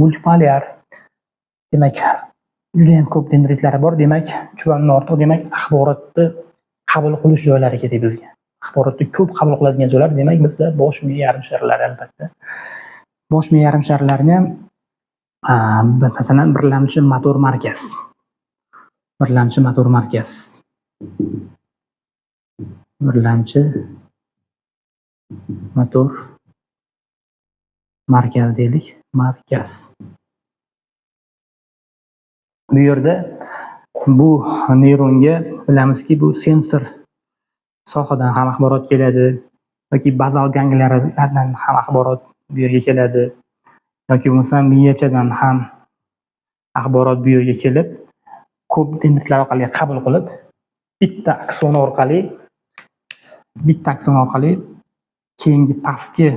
Multipolyar demak juda ham ko'p dendritlari bor, demak, 3 va undan ortiq, demak, axborotni qabul qilish joylari kerak bizga. Axborotni ko'p qabul qiladigan joylar, demak, bizda bosh miya yarim sharlari albatta. Bosh miya yarim sharlarini ham masalan birlamchi motor markaz. Birlamchi motor markaz. Birlamchi motor markaz deylik, markaz. Bu yerda bu neyronga bilamizki, bu sensor sohadan ham axborot keladi yoki bazal gangliyalardan ham axborot bu yerga keladi yoki bo'lmasa miyachadan ham axborot bu yerga kelib, ko'p dendritlar orqali qabul qilib, bitta akson orqali keyingi pastki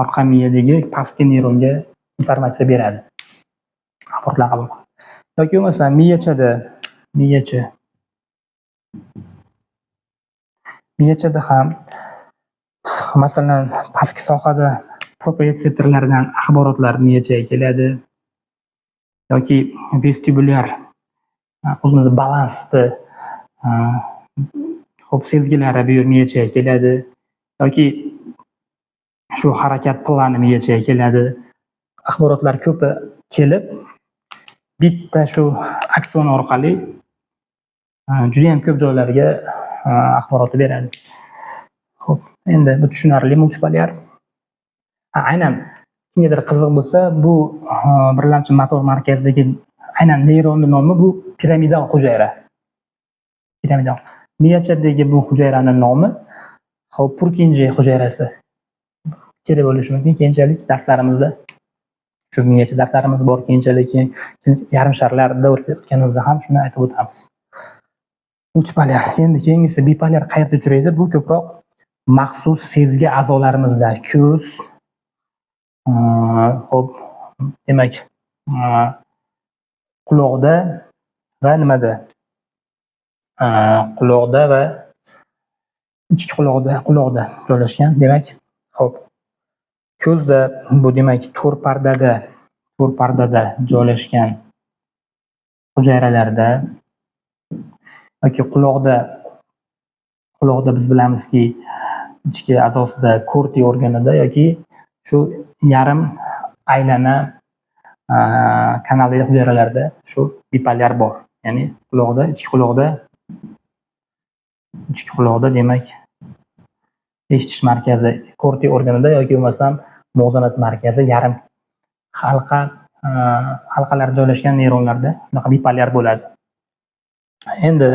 orqa miyadagi pastki neyronga informatsiya beradi. Axborotlar qabul qiladi. Yoki bo'lmasa miyachada ham masalan pastki sohada propriotseptorlardan axborotlar miyachaga keladi. Yoki vestibulyar o'zimizni balansni sezgilari bu yer miyachaga keladi. Yoki shu harakat plani miyachaga keladi. Axborotlar ko'pi kelib, bitta shu akson orqali juda ham ko'p joylarga axborot beradi. Xo'p, endi bu tushunarli multipolyar. Aynan kimgadir qiziq bo'lsa, bu birlamchi motor markazidagi aynan neyronning nomi bu piramidal hujayra. Piramidal. Miyachadagi bu hujayraning nomi Purkinje hujayrasi. Kerak bo'lishi mumkin keyinchalik darslarimizda. Shu miyacha darslarimiz bor, keyinchalik yarim sharlarda o'tganimizda ham shuni aytib o'tamiz. Multipolyar. Endi keyingisi bipolyar qayerda uchraydi? Bu ko'proq maxsus sezgi a'zolarimizda, ko'z, xo'p, demak, quloqda va nimada? Quloqda va ichki quloqda joylashgan. Demak, xo'p, ko'zda bu demak to'r pardada joylashgan hujayralarda yoki quloqda biz bilamizki, ichki a'zosida korti organida yoki shu yarim aylana kanaldagi hujayralarda shu bipolyar bor. Ya'ni ichki quloqda demak eshitish markazi korti organida yoki bo'lmasam muvozanat markazi yarim halqalar joylashgan neyronlarda shunaqa bipolyar bo'ladi. Endi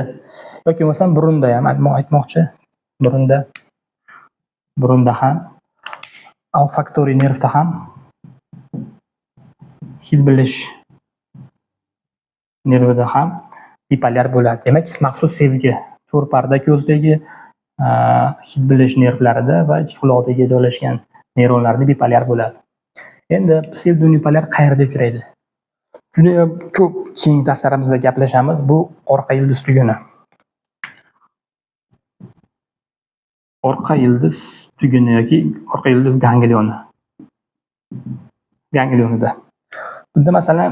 yoki bo'lmasam burunda ham aytmoqchi, burunda ham olfaktoriy nervda ham hid bilish nervida ham bipolyar bo'ladi. Demak, maxsus sezgi to'rparda ko'zdagi hid bilish nervlarida va ichki quloqdagi joylashgan neyronlarda bipolyar bo'ladi. Endi pseudonipolyar qayerda uchraydi? Juda ham ko'p keyingi darslarimizda gaplashamiz. Bu orqa ildiz tuguni. Orqa ildiz tuguni yoki orqa ildiz ganglionida. Bunda masalan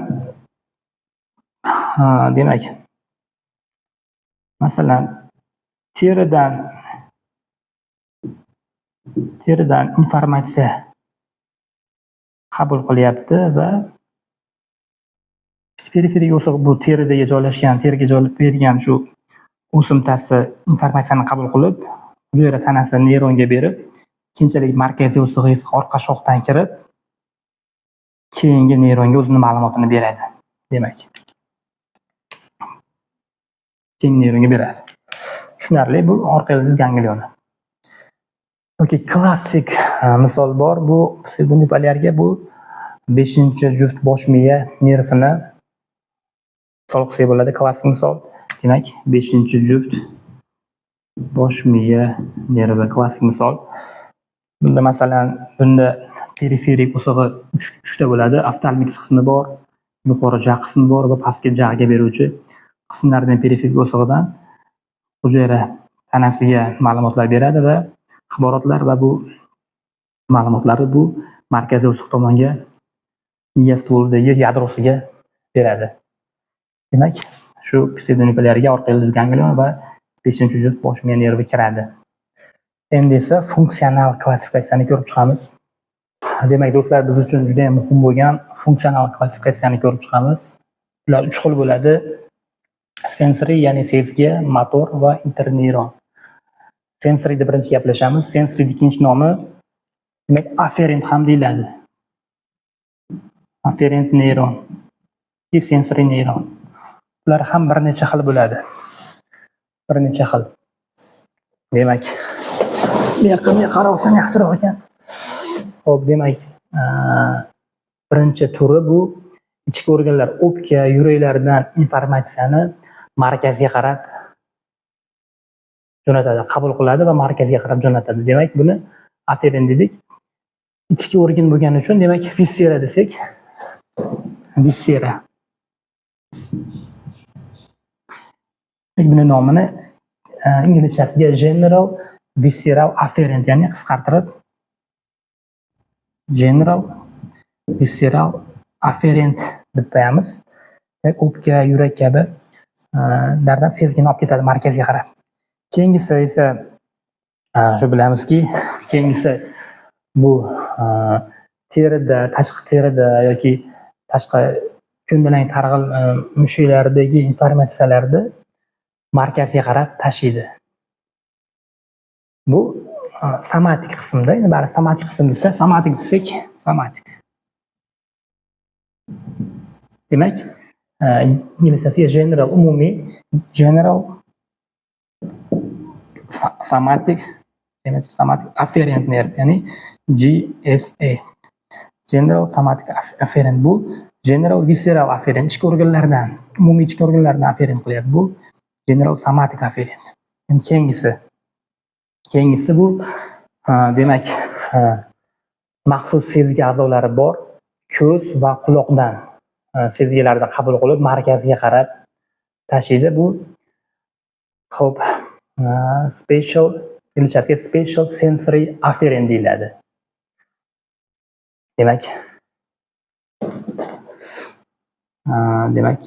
demak, masalan teridan informatsiya qabul qilyapti va periferik o'siq bu teriga joylashgan bergan shu o'simtasi informatsiyani qabul qilib, hujayra tanasi neyronga berib, keyinchalik markaziy o'sig'i orqa shoxdan kirib, keyingi neyronga o'zini ma'lumotini beradi. Demak, keyingi neyronga beradi. Tushunarli, bu orqa ildiz ganglioni. Yoki klassik misol bor, bu pseudonipolyarga bu 5-juft bosh miya nervini misol qilsak bo'ladi. Klassik misol. Demak, 5-juft bosh miya nervi klassik misol. Bunda masalan, periferik o'sig'i 3 ta bo'ladi. Oftalmik qismi bor, yuqori jag qismi bor va pastki jag'ga beruvchi qismlardan periferik o'sig'idan hujayra tanasiga ma'lumotlar beradi va axborotlar va bu ma'lumotlarni bu markaziy o'siq tomonga miya stulidagi yadrosiga beradi. Demak, shu pseudonipolyarga orqa ildiz ganglion va 5-juft bosh miya nervi kiradi. Endi esa funksional klassifikatsiyani ko'rib chiqamiz. Demak, do'stlar, biz uchun juda ham muhim bo'lgan funksional klassifikatsiyani ko'rib chiqamiz. Ular 3 xil bo'ladi. Sensory, ya'ni sezgi, motor va interneyron. Sensoryda birinchi gaplashamiz. Sensoryning ikkinchi nomi demak afferent ham deyiladi. Afferent neyron, sensory neyron. Ular ham bir necha xil bo'ladi. Bir necha xil. Demak, bu yoqqa qarab olsam yaxshiroq ekan. Xo'p, demak, birinchi turi bu ichki organlar, o'pka, yuraklardan informatsiyani markazga qarab jo'natadi, qabul qiladi va markazga qarab jo'natadi. Demak, buni afferent dedik. Ichki organ bo'lgani uchun, demak, vissera desak, vissera. Buni nomini inglizchasiga general visceral afferent, ya'ni qisqartirib general visceral afferent deb qo'yamiz. O'pka, yurak kabi dardan sezgini olib ketadi markazga qarab. Keyingisi esa shu bilamizki, keyingisi bu terida, tashqi terida yoki tashqi ko'ndalang targ'il mushaklaridagi informatsiyalarni markazga qarab tashiydi. Bu somatik qismda, endi bari somatik qism desa, somatik desak, somatik. Demak, inglizchasiga general umumiy, general somatic, demak somatic afferent nerve, ya'ni GSA. General somatic afferent bu general visceral afferent, ichki organlardan, umumiy ichki organlardan afferent qilyapti. Bu general somatic afferent. Endi keyingisi bu demak maxsus sezgi a'zolari bor, ko'z va quloqdan sezgilarni qabul qilib markazga qarab tashiydi. Bu xo'p, special sensory afferent deyiladi. Demak,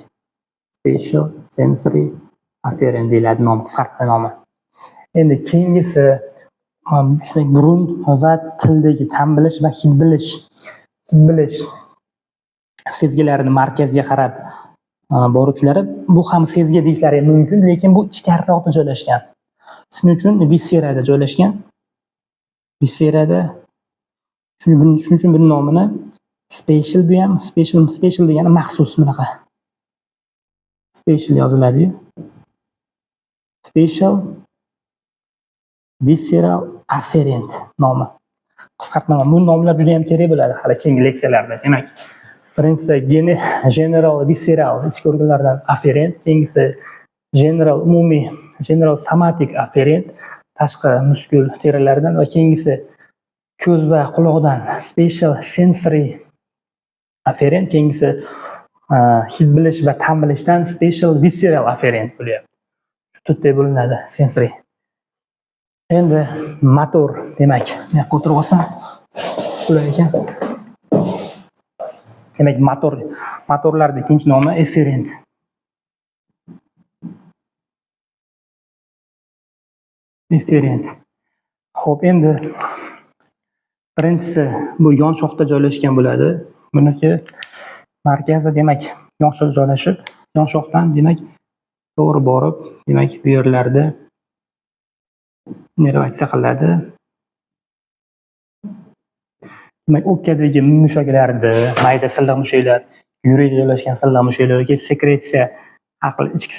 special sensory afferent deyiladi qisqartma nomi. Endi keyingisi burun va tildagi ta'm bilish va hid bilish sezgilarini markazga qarab boruvchilari, bu ham sezgi deyishlari mumkin, lekin bu ichkariroqda joylashgan. Shuning uchun visserada joylashgan. Viscerada shuning uchun buni nomini special bu ham special degani maxsus bunaqa. Special yoziladi-yu. Special visceral afferent nomi. Qisqartma. Bu nomlar juda ham kerak bo'ladi hali keyingi leksiyalarda. Demak, birinchisi general visceral ichki organlardan afferent, keyingisi general somatic afferent tashqi muskul terilardan va keyingisi ko'z va quloqdan special sensory afferent, keyingisi hid bilish va ta'm bilishdan special visceral afferent bo'lyapti. To'rttaga bo'linadi sensory. Endi motor, demak, men o'tirib olsam qulay ekan. Demak, motorlarning ikkinchi nomi efferent. Efferent. Xo'p, endi birinchisi bu yon shoxda joylashgan bo'ladi. Buniki markazi, demak, yon shoxda joylashib, yon shoxdan demak to'g'ri borib, demak bu yerlarda nervatsiya qiladi. Demak, o'pkadagi mushaklarda, mayda silliq mushaklar, yurakda joylashgan silliq mushaklar yoki sekresiya, ichki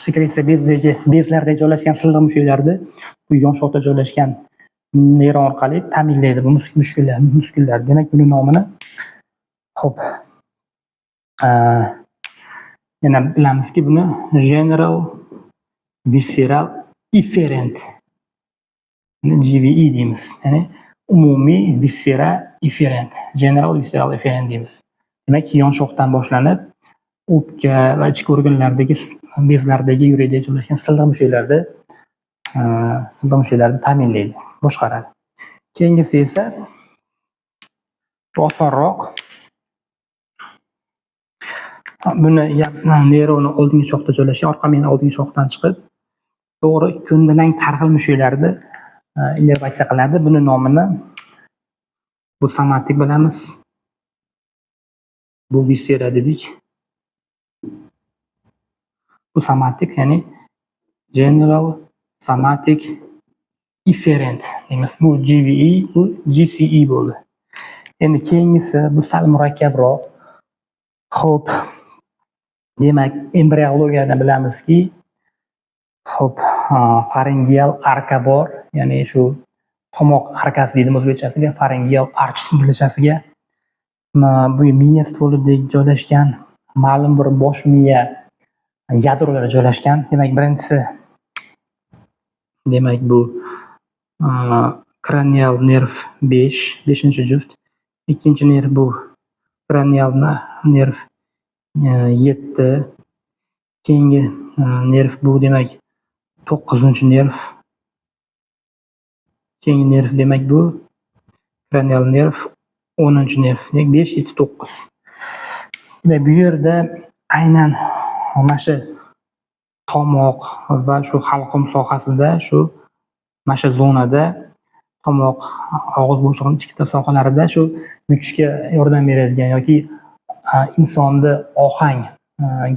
sekresiya bezlarda joylashgan silliq mushaklarni bu yon shoxda joylashgan neyron orqali ta'minlaydi bu muskullar. Demak, buni nomini xo'p. Yana bilamizki, buni general visceral efferent, GVE deymiz. Ya'ni umumiy visceral efferent, general visceral efferent deymiz. Demak, yon shoxdan boshlanib, o'pka va ichki organlardagi bezlardagi yurakda joylashgan silliq mushaklarni ta'minlaydi, boshqaradi. Keyingisi esa osonroq. Buni neyronni oldingi shoxda joylashgan, orqa miyaning oldingi shoxidan chiqib, to'g'ri ko'ndalang tarxil mushaklarni innervatsiya qiladi. Buni nomini bu somatik bilamiz. Bu viscera dedik. Bu somatik, ya'ni general somatic efferent deymiz. Bu GVE, bu GCE bo'ldi. Endi keyingisi bu sal murakkabroq. Xo'p. Demak, embriologiyada bilamizki, xo'p, pharyngeal arka bor, ya'ni shu tomoq arkasi deydi o'zbekchasiga, pharyngeal arch inglizchasiga. Bu miya stolida joylashgan ma'lum bir bosh miya yadrolari joylashgan. Demak, birinchisi demak bu cranial nerv 5-juft. Ikkinchi nerv bu cranial nerv 7. Keyingi nerv bu demak 9-nerv. Keyingi nerv demak bu cranial nerv 10-nerv. 5, 7, 9. Ve bu yerda aynan mana shu tomoq va shu halqum sohasida, mana shu zonada tomoq, og'iz bo'shlig'ining ichki sohalarida shu yutishga yordam beradigan yoki insonni ohang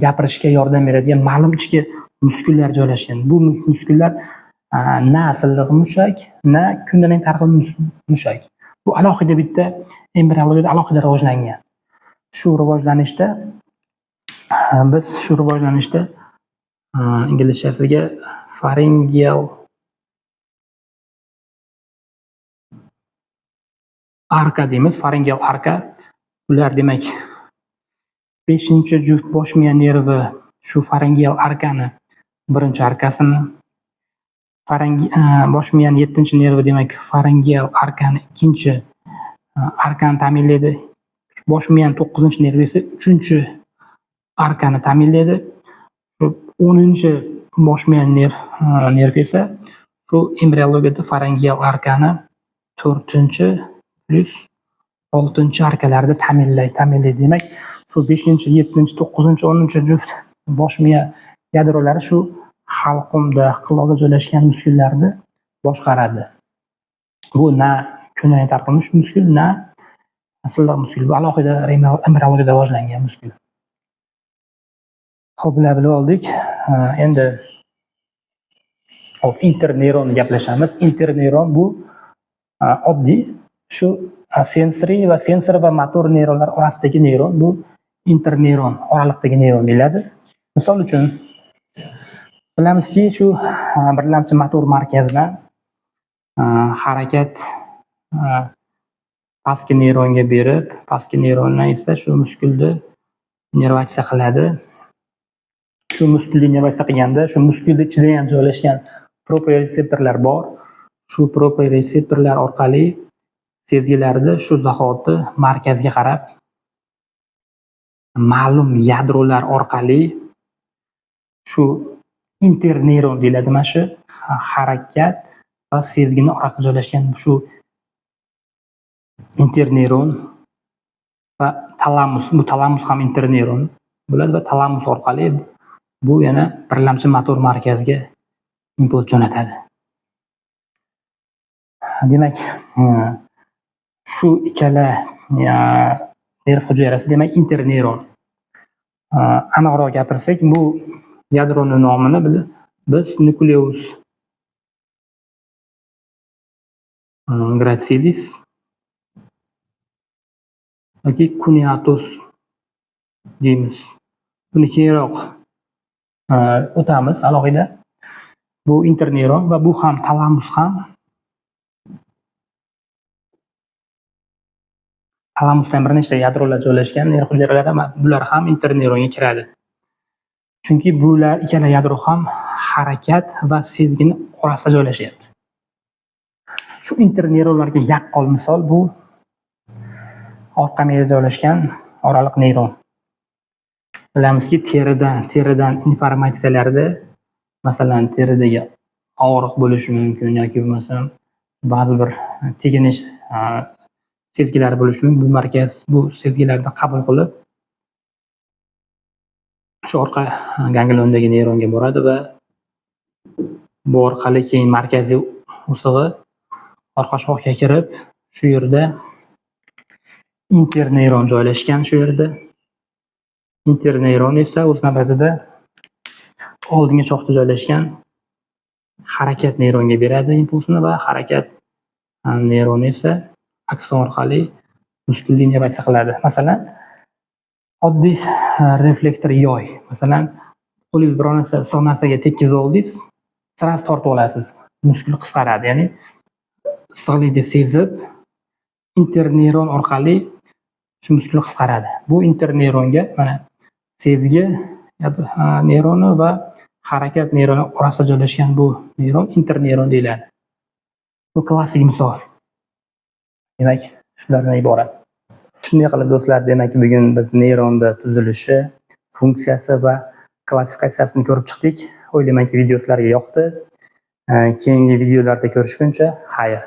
gapirishga yordam beradigan ma'lum ichki muskullar joylashgan. Bu muskullar na silliq mushak, na ko'ndalang tarxil mushak. Bu alohida bitta embriologiyada alohida rivojlangan. Shu rivojlanishda inglizchasiga pharyngeal arka deymiz. Pharyngeal arka. Ular demak 5-juft bosh miya nervi shu pharyngeal arkani birinchi arkasini, bosh miyaning 7-nervi demak pharyngeal arkani ikkinchi arkani ta'minlaydi. Bosh miyaning 9-nervi esa 3-arkani ta'minlaydi. 10-bosh miyaning nervi esa shu embriologiyada pharyngeal arkani 4+6-arkalarda ta'minlaydi. Demak, shu 5-7, 9, 10-juft bosh miya yadrolari shu halqumda, qiloqda joylashgan muskullarni boshqaradi. Bu na ko'ndalang tarqalmish muskul, na silliq muskul. Bu alohida embriologiyada rivojlangan muskul. Xo'p, bilib oldik. Endi interneyron gaplashamiz. Interneyron bu oddiy shu sensory va motor neyronlar orasidagi neyron bu interneyron oraliqdagi neyron deyiladi. Misol uchun bilamizki, shu birlamchi motor markazidan harakat pastki neyronga berib, pastki neyrondan esa shu muskulni innervatsiya qiladi. Shu muskulni innervatsiya qilganda, shu muskulni ichida ham joylashgan proprioretseptorlar bor. Shu proprioretseptorlar orqali sezgilarni shu zahoti markazga qarab ma'lum yadrolar orqali shu interneyron deyiladi. Mana shu harakat va sezgini orasida joylashgan shu interneyron va talamus, bu talamus ham interneyron bo'ladi va talamus orqali bu yana birlamchi motor markaziga impuls jo'natadi. Demak, shu ikkala nerv hujayrasi demak interneyron. Aniqroq gapirsak, bu yadroning nomini biz nucleus gracilis yoki cuneatus deymiz. Buni keyinroq o'tamiz alohida. Bu interneyron va bu ham talamus ham. Talamusdan bir nechta yadrolar joylashgan nerv hujayralari, bular ham interneyronga kiradi. Chunki bular ikkala yadro ham harakat va sezgini orasida joylashyapti. Shu interneyronlarga yaqqol misol bu orqa miyada joylashgan oraliq neyron. Bilamizki, teridan informatsiyalarda, masalan, teridagi og'riq bo'lishi mumkin yoki bo'lmasam ba'zi bir teginish sezgilari bo'lishi mumkin. Bu markaz bu sezgilarni qabul qilib shu orqa gangliondagi neyronga boradi va bu orqali keyin markaziy o'sig'i orqa shoxga kirib, shu yerda interneyron joylashgan. Shu yerda interneyron esa o'z navbatida oldingi shoxda joylashgan harakat neyronga beradi impulsni va harakat neyroni esa akson orqali muskulni innervatsiya qiladi. Masalan, oddiy reflektor yoy. Masalan, qo'lingiz biror narsa issiq narsaga tekkizib oldingiz, sirasi tortib olasiz, muskul qisqaradi. Ya'ni issiqlikni sezib, interneyron orqali shu muskul qisqaradi. Bu interneyronga mana sezgi neyroni va harakat neyroni orasida joylashgan bu neyron interneyron deyiladi. Bu klassik misol. Demak, shulardan iborat. Shunday qilib do'stlar, demak bugun biz neyronda tuzilishi, funksiyasi va klassifikatsiyasini ko'rib chiqdik. O'ylaymanki, video sizlarga yoqdi. Keyingi videolarda ko'rishguncha, xayr.